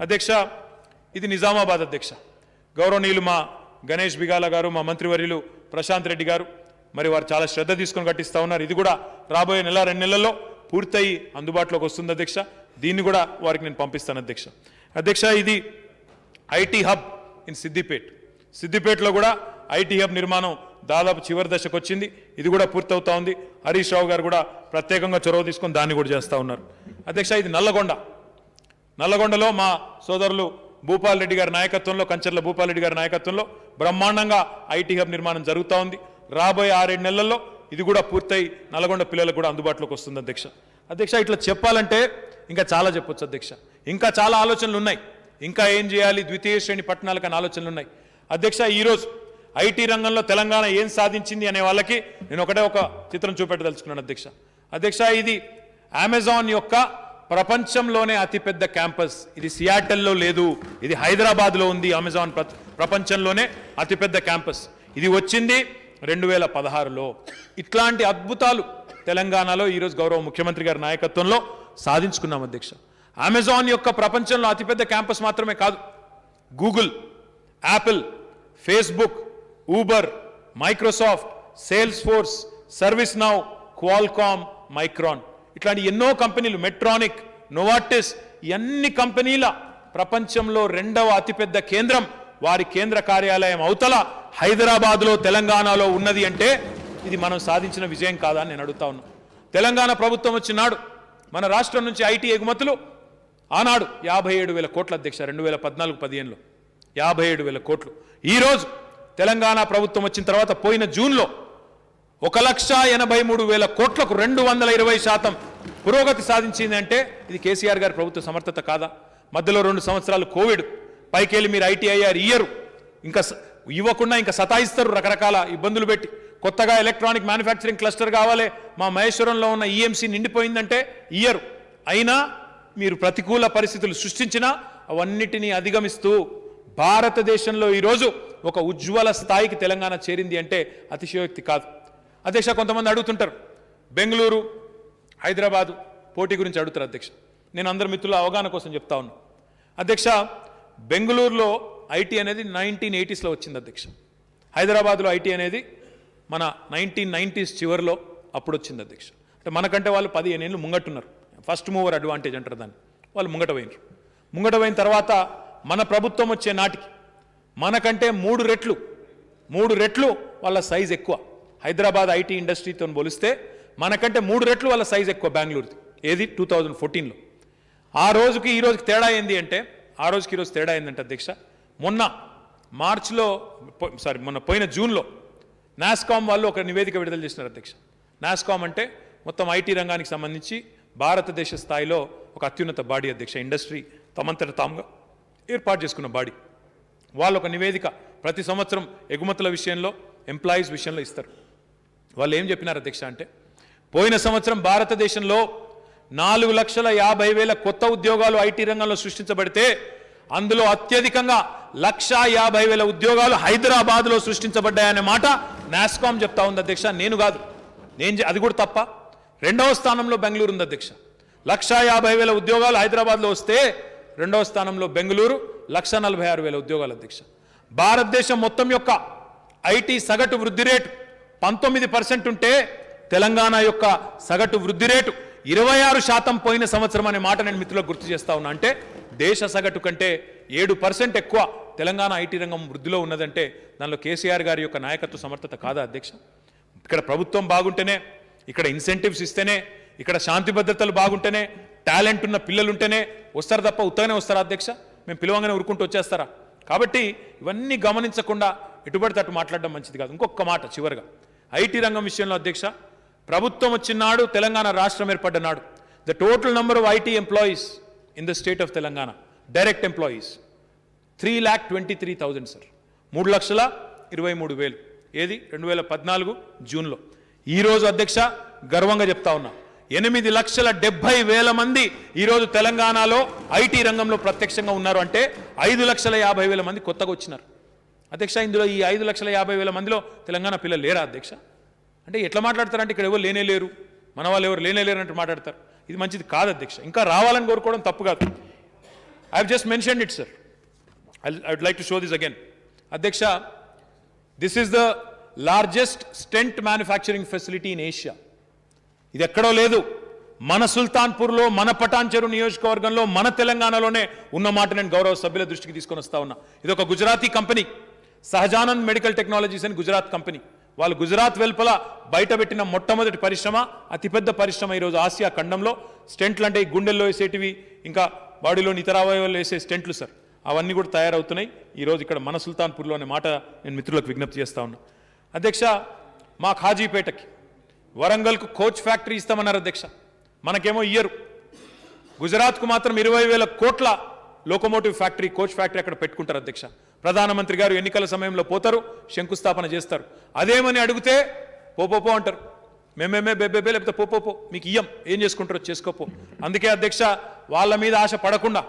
అధ్యక్ష ఇది నిజామాబాద్ అధ్యక్ష గౌరవనీయులు మా గణేష్ బిగాల గారు మా మంత్రివర్యులు ప్రశాంత్ రెడ్డి గారు మరి వారు చాలా శ్రద్ధ తీసుకొని కట్టిస్తా ఉన్నారు ఇది కూడా రాబోయే నెల 2 నెలల్లో పూర్తయి అందుబాటులోకి వస్తుంది అధ్యక్ష దీన్ని కూడా వారికి నేను పంపిస్తాను అధ్యక్ష అధ్యక్ష ఇది ఐటీ హబ్ ఇన్ సిద్దిపేటలో కూడా ఐటీ హబ్ నిర్మాణం దాదాపు చివరి దశకు వచ్చింది ఇది కూడా పూర్తవుతా ఉంది హరీష్ రావు గారు కూడా ప్రత్యేకంగా చొరవ తీసుకొని దాన్ని కూడా చేస్తూ ఉన్నారు అధ్యక్ష ఇది నల్లగొండలో మా సోదరులు భూపాల్ రెడ్డి గారి నాయకత్వంలో కంచర్ల భూపాల్ రెడ్డి గారి నాయకత్వంలో బ్రహ్మాండంగా ఐటీ హబ్ నిర్మాణం జరుగుతూ ఉంది రాబోయే 6-7 నెలల్లో ఇది కూడా పూర్తయి నల్లగొండ పిల్లలకు కూడా అందుబాటులోకి వస్తుంది అధ్యక్ష ఇట్లా చెప్పాలంటే ఇంకా చాలా చెప్పొచ్చు అధ్యక్ష ఇంకా చాలా ఆలోచనలు ఉన్నాయి ఇంకా ఏం చేయాలి ద్వితీయ శ్రేణి పట్టణాలకు అనే ఆలోచనలు ఉన్నాయి అధ్యక్ష ఈరోజు ఐటీ రంగంలో తెలంగాణ ఏం సాధించింది అనే వాళ్ళకి నేను ఒక చిత్రం చూపెట్టదలుచుకున్నాను అధ్యక్ష ఇది అమెజాన్ యొక్క ప్రపంచంలోనే అతిపెద్ద క్యాంపస్ ఇది సియాటల్లో లేదు ఇది హైదరాబాద్లో ఉంది అమెజాన్ ప్రపంచంలోనే అతిపెద్ద క్యాంపస్ ఇది వచ్చింది 2016లో ఇట్లాంటి అద్భుతాలు తెలంగాణలో ఈరోజు గౌరవ ముఖ్యమంత్రి గారి నాయకత్వంలో సాధించుకున్నాం అధ్యక్ష అమెజాన్ యొక్క ప్రపంచంలో అతిపెద్ద క్యాంపస్ మాత్రమే కాదు Google Apple Facebook Uber Microsoft sales force service now Qualcomm micron ఇట్లాంటి ఎన్నో కంపెనీలు మెట్రానిక్ నోవార్టిస్ అన్ని కంపెనీల ప్రపంచంలో 2వ అతిపెద్ద కేంద్రం వారి కేంద్ర కార్యాలయం అవతల హైదరాబాద్లో తెలంగాణలో ఉన్నది అంటే ఇది మనం సాధించిన విజయం కాదా అని నేను అడుగుతా ఉన్నా తెలంగాణ ప్రభుత్వం వచ్చినాడు మన రాష్ట్రం నుంచి ఐటీ ఎగుమతులు ఆనాడు 57,000 కోట్ల అధ్యక్ష 2014-15లో 57,000 కోట్లు ఈరోజు తెలంగాణ ప్రభుత్వం వచ్చిన తర్వాత పోయిన జూన్లో 1,83,000 కోట్లకు 220% పురోగతి సాధించింది అంటే ఇది కేసీఆర్ గారి ప్రభుత్వ సమర్థత కాదా మధ్యలో 2 సంవత్సరాలు కోవిడ్ పైకెళ్ళి మీరు ఐటీఐఆర్ ఇయ్యరు ఇంకా ఇవ్వకుండా ఇంకా సతాయిస్తారు రకరకాల ఇబ్బందులు పెట్టి కొత్తగా ఎలక్ట్రానిక్ మ్యానుఫ్యాక్చరింగ్ క్లస్టర్ కావాలి మా మహేశ్వరంలో ఉన్న ఈఎంసీ నిండిపోయిందంటే ఇయ్యరు అయినా మీరు ప్రతికూల పరిస్థితులు సృష్టించినా అవన్నిటినీ అధిగమిస్తూ భారతదేశంలో ఈరోజు ఒక ఉజ్వల స్థాయికి తెలంగాణ చేరింది అంటే అతిశయోక్తి కాదు అధ్యక్ష కొంతమంది అడుగుతుంటారు బెంగళూరు హైదరాబాదు పోటీ గురించి అడుగుతారు అధ్యక్ష నేను అందరి మిత్రుల అవగాహన కోసం చెప్తా ఉన్నా అధ్యక్ష బెంగళూరులో ఐటీ అనేది 1980sలో వచ్చింది అధ్యక్ష హైదరాబాద్లో ఐటీ అనేది మన 1990s చివరిలో అప్పుడు వచ్చింది అధ్యక్ష అంటే మనకంటే వాళ్ళు 15 ఏళ్ళు ముంగట్టున్నారు ఫస్ట్ మూవర్ అడ్వాంటేజ్ అంటారు దాన్ని వాళ్ళు ముంగట పోయిన తర్వాత మన ప్రభుత్వం వచ్చే నాటికి మనకంటే 3 రెట్లు వాళ్ళ సైజ్ ఎక్కువ హైదరాబాద్ ఐటీ ఇండస్ట్రీతో పోలిస్తే మనకంటే 3 రెట్లు వాళ్ళ సైజ్ ఎక్కువ బెంగళూరుది ఏది 2014లో ఆ రోజుకి ఈ రోజుకి తేడా ఏంది అంటే ఆ రోజుకి ఈరోజు తేడా ఏంటంటే అధ్యక్ష మొన్న పోయిన జూన్లో నాస్కామ్ వాళ్ళు ఒక నివేదిక విడుదల చేసినారు అధ్యక్ష నాస్కామ్ అంటే మొత్తం ఐటీ రంగానికి సంబంధించి భారతదేశ స్థాయిలో ఒక అత్యున్నత బాడీ అధ్యక్ష ఇండస్ట్రీ తమంతట తాముగా ఏర్పాటు చేసుకున్న బాడీ వాళ్ళు ఒక నివేదిక ప్రతి సంవత్సరం ఎగుమతుల విషయంలో ఎంప్లాయీస్ విషయంలో ఇస్తారు వాళ్ళు ఏం చెప్పినారు అధ్యక్ష అంటే పోయిన సంవత్సరం భారతదేశంలో 4,50,000 కొత్త ఉద్యోగాలు ఐటీ రంగంలో సృష్టించబడితే అందులో అత్యధికంగా 1,50,000 ఉద్యోగాలు హైదరాబాద్లో సృష్టించబడ్డాయనే మాట నాస్కామ్ చెప్తా ఉంది అధ్యక్ష నేను కాదు అది కూడా తప్ప 2వ స్థానంలో బెంగళూరు ఉంది అధ్యక్ష 1,50,000 ఉద్యోగాలు హైదరాబాద్లో వస్తే 2వ స్థానంలో బెంగళూరు 1,46,000 ఉద్యోగాలు అధ్యక్ష భారతదేశం మొత్తం యొక్క ఐటీ సగటు వృద్ధి రేటు 19% ఉంటే తెలంగాణ యొక్క సగటు వృద్ధి రేటు 26% పోయిన సంవత్సరం అనే మాట నేను మిత్రులకు గుర్తు చేస్తా ఉన్నా అంటే దేశ సగటు కంటే 7% ఎక్కువ తెలంగాణ ఐటీ రంగం వృద్ధిలో ఉన్నదంటే దానిలో కేసీఆర్ గారి యొక్క నాయకత్వ సమర్థత కాదా అధ్యక్ష ఇక్కడ ప్రభుత్వం బాగుంటేనే ఇక్కడ ఇన్సెంటివ్స్ ఇస్తేనే ఇక్కడ శాంతి భద్రతలు బాగుంటేనే టాలెంట్ ఉన్న పిల్లలు ఉంటేనే వస్తారు తప్ప ఉత్తగానే వస్తారా అధ్యక్ష మేము పిలవంగానే ఉరుకుంటూ వచ్చేస్తారా కాబట్టి ఇవన్నీ గమనించకుండా ఎటుబడితే అటు మాట్లాడడం మంచిది కాదు ఇంకొక మాట చివరిగా ఐటీ రంగం విషయంలో అధ్యక్ష ప్రభుత్వం వచ్చినాడు తెలంగాణ రాష్ట్రం ఏర్పడ్డనాడు the total number of IT employees in the state of Telangana direct employees 3,23,000 sir 3,23,000 ఏది 2014 జూన్లో ఈరోజు అధ్యక్ష గర్వంగా చెప్తా ఉన్నా 8,70,000 మంది ఈరోజు తెలంగాణలో ఐటీ రంగంలో ప్రత్యక్షంగా ఉన్నారు అంటే 5,50,000 మంది కొత్తగా వచ్చినారు అధ్యక్ష ఇందులో ఈ 5,50,000 మందిలో తెలంగాణ పిల్లలు లేరా అధ్యక్ష అంటే ఎట్లా మాట్లాడతారంటే ఇక్కడ ఎవరు లేరు మన వాళ్ళు ఎవరు లేరు అంటే మాట్లాడతారు ఇది మంచిది కాదు అధ్యక్ష ఇంకా రావాలని కోరుకోవడం తప్పు కాదు I have just mentioned it, sir. I would like to show this again. Adhyaksha, this is the largest stent manufacturing facility in Asia. ఇది ఎక్కడో లేదు, మన సుల్తాన్పూర్లో, మన పటాన్చెరు నియోజకవర్గంలో, మన తెలంగాణలోనే ఉన్న మాట నేను గౌరవ సభ్యుల దృష్టికి తీసుకొని వస్తా ఉన్నా. ఇది ఒక గుజరాతీ కంపెనీ, సహజానంద్ మెడికల్ టెక్నాలజీస్ అని గుజరాత్ కంపెనీ. వాళ్ళు గుజరాత్ వెలుపల బయటపెట్టిన మొట్టమొదటి పరిశ్రమ, అతిపెద్ద పరిశ్రమ ఈరోజు ఆసియా ఖండంలో. స్టెంట్లు అంటే ఈ గుండెల్లో వేసేటివి, ఇంకా బాడీలోని ఇతర అవయవాల్లో వేసే స్టెంట్లు సార్, అవన్నీ కూడా తయారవుతున్నాయి ఈరోజు ఇక్కడ మన సుల్తాన్పూర్లో అనే మాట నేను మిత్రులకు విజ్ఞప్తి చేస్తా ఉన్నా. అధ్యక్ష, మా ఖాజీపేటకి, వరంగల్కు కోచ్ ఫ్యాక్టరీ ఇస్తామన్నారు అధ్యక్ష, మనకేమో ఇయ్యరు. గుజరాత్కు మాత్రం 20,000 కోట్ల లోకోమోటివ్ ఫ్యాక్టరీ, కోచ్ ఫ్యాక్టరీ అక్కడ పెట్టుకుంటారు అధ్యక్ష. ప్రధానమంత్రి గారు ఎన్నికల సమయంలో పోతారు, శంకుస్థాపన చేస్తారు. అదేమని అడిగితే పోపోపో అంటారు, మేమేమే బేబేబే, లేకపోతే పోపోపో, మీకు ఇయ్యం, ఏం చేసుకుంటారో చేసుకోపో. అందుకే అధ్యక్ష, వాళ్ళ మీద ఆశ పడకుండా,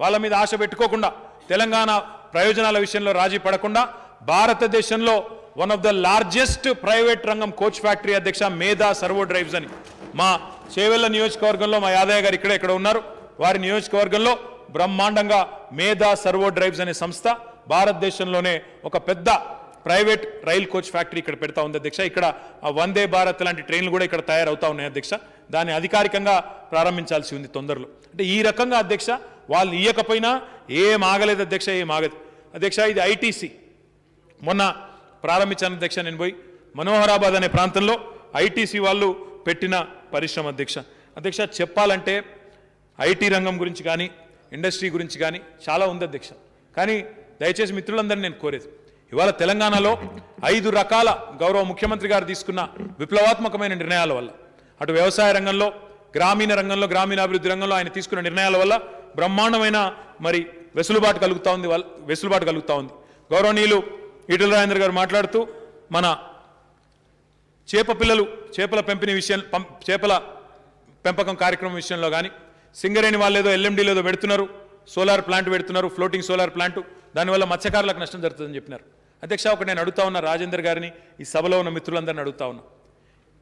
వాళ్ళ మీద ఆశ పెట్టుకోకుండా, తెలంగాణ ప్రయోజనాల విషయంలో రాజీ పడకుండా, భారతదేశంలో one of the largest private రంగం కోచ్ ఫ్యాక్టరీ అధ్యక్ష మేధా సర్వో డ్రైవ్స్ అని మా చేవెళ్ల నియోజకవర్గంలో మా యాదయ్య గారు ఇక్కడ ఉన్నారు, వారి నియోజకవర్గంలో బ్రహ్మాండంగా మేధా సర్వో డ్రైవ్స్ అనే సంస్థ భారతదేశంలోనే ఒక పెద్ద ప్రైవేట్ రైల్ కోచ్ ఫ్యాక్టరీ ఇక్కడ పెడతా ఉంది అధ్యక్ష. ఇక్కడ వందే భారత్ లాంటి ట్రైన్లు కూడా ఇక్కడ తయారవుతా ఉన్నాయి అధ్యక్ష. దాన్ని అధికారికంగా ప్రారంభించాల్సి ఉంది తొందరలో. అంటే ఈ రకంగా అధ్యక్ష, వాళ్ళు ఇయ్యకపోయినా ఏం ఆగలేదు అధ్యక్ష, ఏం ఆగదు అధ్యక్ష. ఇది ఐటీసీ మొన్న ప్రారంభించాను అధ్యక్ష. నేను పోయి మనోహరాబాద్ అనే ప్రాంతంలో ఐటీసీ వాళ్ళు పెట్టిన పరిశ్రమ అధ్యక్ష. అధ్యక్ష, చెప్పాలంటే ఐటీ రంగం గురించి కానీ, ఇండస్ట్రీ గురించి కానీ చాలా ఉంది అధ్యక్ష. కానీ దయచేసి మిత్రులందరినీ నేను కోరేది, ఇవాళ తెలంగాణలో 5 రకాల గౌరవ ముఖ్యమంత్రి గారు తీసుకున్న విప్లవాత్మకమైన నిర్ణయాల వల్ల, అటు వ్యవసాయ రంగంలో, గ్రామీణ రంగంలో, గ్రామీణాభివృద్ధి రంగంలో ఆయన తీసుకున్న నిర్ణయాల వల్ల బ్రహ్మాండమైన మరి వెసులుబాటు కలుగుతా ఉంది. గౌరవనీయులు ఈటెల రాజేందర్ గారు మాట్లాడుతూ మన చేపల పెంపకం కార్యక్రమం విషయంలో కానీ, సింగరేణి వాళ్ళు ఏదో ఎల్ఎండీలో ఏదో పెడుతున్నారు, సోలార్ ప్లాంట్ పెడుతున్నారు, ఫ్లోటింగ్ సోలార్ ప్లాంట్, దానివల్ల మత్స్యకారులకు నష్టం జరుగుతుందని చెప్పినారు అధ్యక్ష. ఒకటి నేను అడుగుతా ఉన్నా రాజేందర్ గారిని, ఈ సభలో ఉన్న మిత్రులందరినీ అడుగుతా ఉన్నా,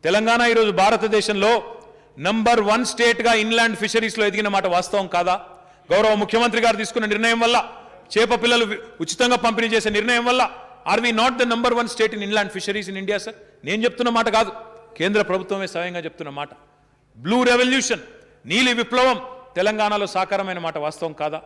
తెలంగాణ ఈరోజు భారతదేశంలో నంబర్ 1 స్టేట్గా ఇన్లాండ్ ఫిషరీస్లో ఎదిగిన మాట వాస్తవం కాదా? గౌరవ ముఖ్యమంత్రి గారు తీసుకున్న నిర్ణయం వల్ల, చేప పిల్లలు ఉచితంగా పంపిణీ చేసే నిర్ణయం వల్ల, are we not the number 1 state in inland fisheries in India sir? నేను చెప్తున్న మాట కాదు, కేంద్ర ప్రభుత్వమే స్వయంగా చెప్తున్న మాట. బ్లూ రెవల్యూషన్, నీలి విప్లవం తెలంగాణలో సాకారమైన మాట వాస్తవం కాదా?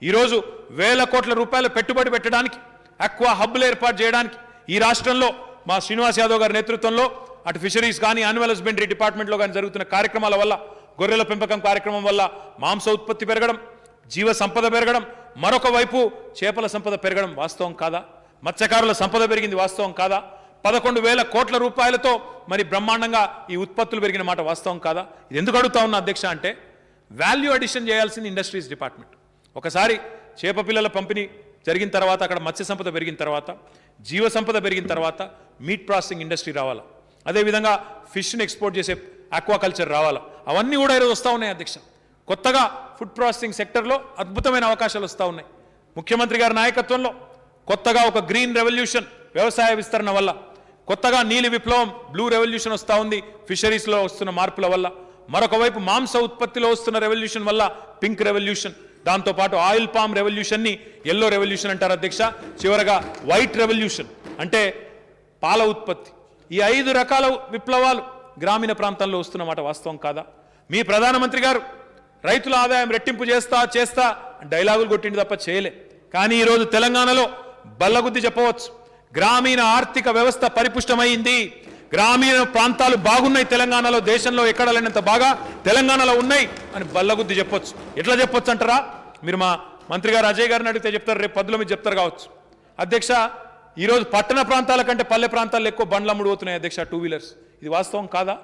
ఈరోజు వేల కోట్ల రూపాయల పెట్టుబడి పెట్టడానికి, అక్వా హబ్లు ఏర్పాటు చేయడానికి ఈ రాష్ట్రంలో మా శ్రీనివాస్ యాదవ్ గారి నేతృత్వంలో అటు ఫిషరీస్ కానీ, యాన్యువల్ హస్బెండరీ డిపార్ట్మెంట్లో కానీ జరుగుతున్న కార్యక్రమాల వల్ల, గొర్రెల పెంపకం కార్యక్రమం వల్ల మాంస ఉత్పత్తి పెరగడం, జీవ సంపద పెరగడం, మరొక వైపు చేపల సంపద పెరగడం వాస్తవం కాదా? మత్స్యకారుల సంపద పెరిగింది వాస్తవం కాదా? 11,000 కోట్ల రూపాయలతో మరి బ్రహ్మాండంగా ఈ ఉత్పత్తులు పెరిగిన మాట వాస్తవం కాదా? ఇది ఎందుకు అడుగుతా ఉన్నా అధ్యక్ష అంటే, వాల్యూ అడిషన్ చేయాల్సింది ఇండస్ట్రీస్ డిపార్ట్మెంట్. ఒకసారి చేప పిల్లల పంపిణీ జరిగిన తర్వాత, అక్కడ మత్స్య సంపద పెరిగిన తర్వాత, జీవ సంపద పెరిగిన తర్వాత మీట్ ప్రాసెసింగ్ ఇండస్ట్రీ రావాలా, అదేవిధంగా ఫిష్ని ఎక్స్పోర్ట్ చేసే ఆక్వాకల్చర్ రావాలా, అవన్నీ కూడా ఈరోజు వస్తూ ఉన్నాయి అధ్యక్ష. కొత్తగా ఫుడ్ ప్రాసెసింగ్ సెక్టర్లో అద్భుతమైన అవకాశాలు వస్తూ ఉన్నాయి. ముఖ్యమంత్రి గారి నాయకత్వంలో కొత్తగా ఒక గ్రీన్ రెవల్యూషన్ వ్యవసాయ విస్తరణ వల్ల, కొత్తగా నీలి విప్లవం బ్లూ రెవల్యూషన్ వస్తూ ఉంది ఫిషరీస్లో వస్తున్న మార్పుల వల్ల, మరొక వైపు మాంస ఉత్పత్తిలో వస్తున్న రెవల్యూషన్ వల్ల పింక్ రెవల్యూషన్, దాంతోపాటు ఆయిల్ పామ్ రెవల్యూషన్ని ఎల్లో రెవల్యూషన్ అంటారు అధ్యక్ష, చివరగా వైట్ రెవల్యూషన్ అంటే పాల ఉత్పత్తి. ఈ 5 రకాల విప్లవాలు గ్రామీణ ప్రాంతాల్లో వస్తున్నమాట వాస్తవం కాదా? మీ ప్రధానమంత్రి గారు రైతుల ఆదాయం రెట్టింపు చేస్తా డైలాగులు కొట్టింది తప్ప చేయలే. కానీ ఈరోజు తెలంగాణలో బల్లగుద్ది చెప్పవచ్చు, గ్రామీణ ఆర్థిక వ్యవస్థ పరిపుష్టమైంది, గ్రామీణ ప్రాంతాలు బాగున్నాయి తెలంగాణలో, దేశంలో ఎక్కడ లేనంత బాగా తెలంగాణలో ఉన్నాయి అని బల్లగుద్ది చెప్పొచ్చు. ఎట్లా చెప్పొచ్చు అంటారా? మీరు మా మంత్రి గారు అజయ్ గారిని అడిగితే చెప్తారు, రేపు 10లో మీరు చెప్తారు కావచ్చు. అధ్యక్ష, ఈరోజు పట్టణ ప్రాంతాల కంటే పల్లె ప్రాంతాల్లో ఎక్కువ బండ్లు అమ్ముడుపోతున్నాయి అధ్యక్ష, 2 వీలర్స్. ఇది వాస్తవం కాదా?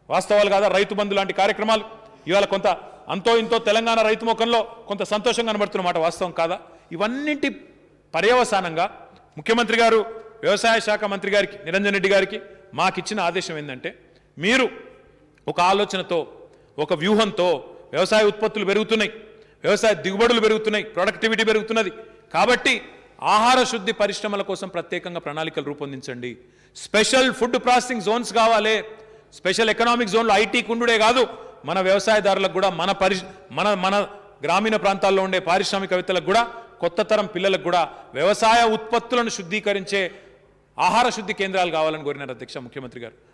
వాస్తవాలు కాదా? రైతు బంధు లాంటి కార్యక్రమాలు ఇవాళ కొంత అంతో ఇంతో తెలంగాణ రైతు ముఖంలో కొంత సంతోషంగా కనబడుతున్నమాట వాస్తవం కాదా? ఇవన్నింటి పర్యవసానంగా ముఖ్యమంత్రి గారు వ్యవసాయ శాఖ మంత్రి గారికి, నిరంజన్ రెడ్డి గారికి మాకిచ్చిన ఆదేశం ఏంటంటే, మీరు ఒక ఆలోచనతో, ఒక వ్యూహంతో, వ్యవసాయ ఉత్పత్తులు పెరుగుతున్నాయి, వ్యవసాయ దిగుబడులు పెరుగుతున్నాయి, ప్రొడక్టివిటీ పెరుగుతున్నది కాబట్టి ఆహార శుద్ధి పరిశ్రమల కోసం ప్రత్యేకంగా ప్రణాళికలు రూపొందించండి. స్పెషల్ ఫుడ్ ప్రాసెసింగ్ జోన్స్ కావాలి. స్పెషల్ ఎకనామిక్ జోన్లో ఐటీ కుండుడే కాదు, మన వ్యవసాయదారులకు కూడా మన గ్రామీణ ప్రాంతాల్లో ఉండే పారిశ్రామికవేత్తలకు కూడా కొత్త తరం పిల్లలకు కూడా వ్యవసాయ ఉత్పత్తులను శుద్ధీకరించే ఆహార శుద్ధి కేంద్రాలు కావాలని కోరినారు అధ్యక్ష ముఖ్యమంత్రి గారు.